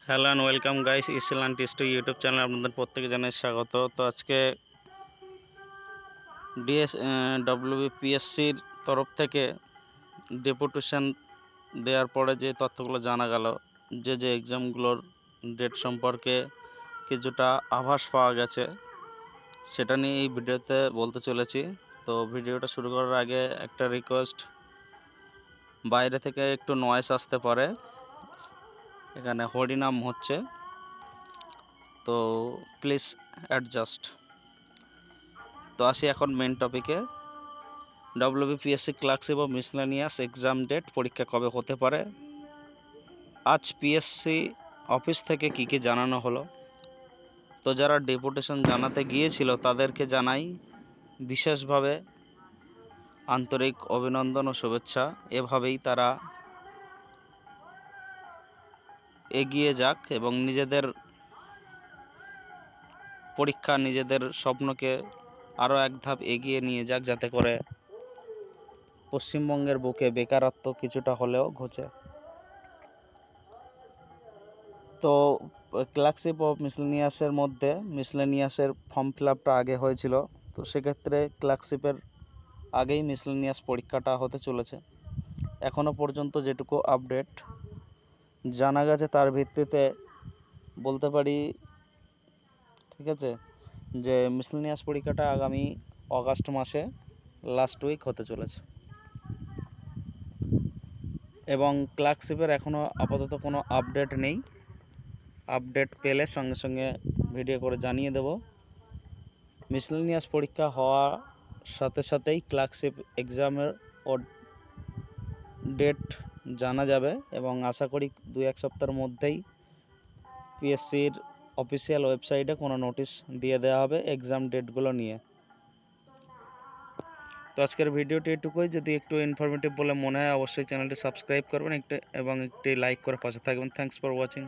Hello and welcome guys, ইসলান টিস্টু YouTube চ্যানেলে আপনাদের প্রত্যেকে জানাই স্বাগত। তো আজকে ডব্লিউবিপিএসসির তরফ থেকে ডেপুটেশন দেওয়ার পরে যে তথ্যগুলো জানা গেল, যে এক্সামগুলোর ডেট সম্পর্কে কিছুটা আভাস পাওয়া গেছে, সেটা নিয়ে এই ভিডিওতে বলতে চলেছি। তো ভিডিওটা শুরু করার আগে একটা রিকোয়েস্ট, বাইরে থেকে একটু নয়েজ আসতে পারে, এখানে হরিনাম হচ্ছে, তো প্লিজ অ্যাডজাস্ট। তো আসি এখন মেন টপিকে। ডব্লিউবিপিএসসি ক্লার্কশিপ ও মিসলেনিয়াস এক্সাম ডেট, পরীক্ষা কবে হতে পারে, আজ পিএসসি অফিস থেকে কি জানানো হলো। তো যারা ডেপুটেশন জানাতে গিয়েছিল তাদেরকে জানাই বিশেষভাবে আন্তরিক অভিনন্দন ও শুভেচ্ছা। এভাবেই তারা এগিয়ে যাক এবং নিজেদের পরীক্ষা, নিজেদের স্বপ্নকে আরও এক ধাপ এগিয়ে নিয়ে যাক, যাতে করে পশ্চিমবঙ্গের বুকে বেকারত্ব কিছুটা হলেও ঘুচে। তো ক্লার্কশিপ অফ মিসলেনিয়াসের মধ্যে মিসলেনিয়াসের ফর্ম ফিল আপটা আগে হয়েছিল, তো সেক্ষেত্রে ক্লার্কশিপের আগেই মিসলেনিয়াস পরীক্ষাটা হতে চলেছে। এখনও পর্যন্ত যেটুকু আপডেট জানা গেছে তার ভিত্তিতে বলতে পারি, ঠিক আছে, যে মিসলেনিয়াস পরীক্ষাটা আগামী অগাস্ট মাসে লাস্ট উইক হতে চলেছে। এবং ক্লার্কশিপের এখনও আপাতত কোনো আপডেট নেই। আপডেট পেলে সঙ্গে সঙ্গে ভিডিও করে জানিয়ে দেব। মিসলেনিয়াস পরীক্ষা হওয়ার সাথে সাথেই ক্লার্কশিপ এক্সামের ডেট জানা যাবে এবং আশা করি 2-1 সপ্তাহের মধ্যেই পিএসসির অফিসিয়াল ওয়েবসাইটে কোনো নোটিশ দিয়ে দেওয়া হবে এক্সাম ডেটগুলো নিয়ে। তো আজকের ভিডিওটি এটুকুই। যদি একটু ইনফরমেটিভ বলে মনে হয় অবশ্যই চ্যানেলটি সাবস্ক্রাইব করবেন এবং একটি লাইক করে পাশে থাকবেন। Thanks for watching.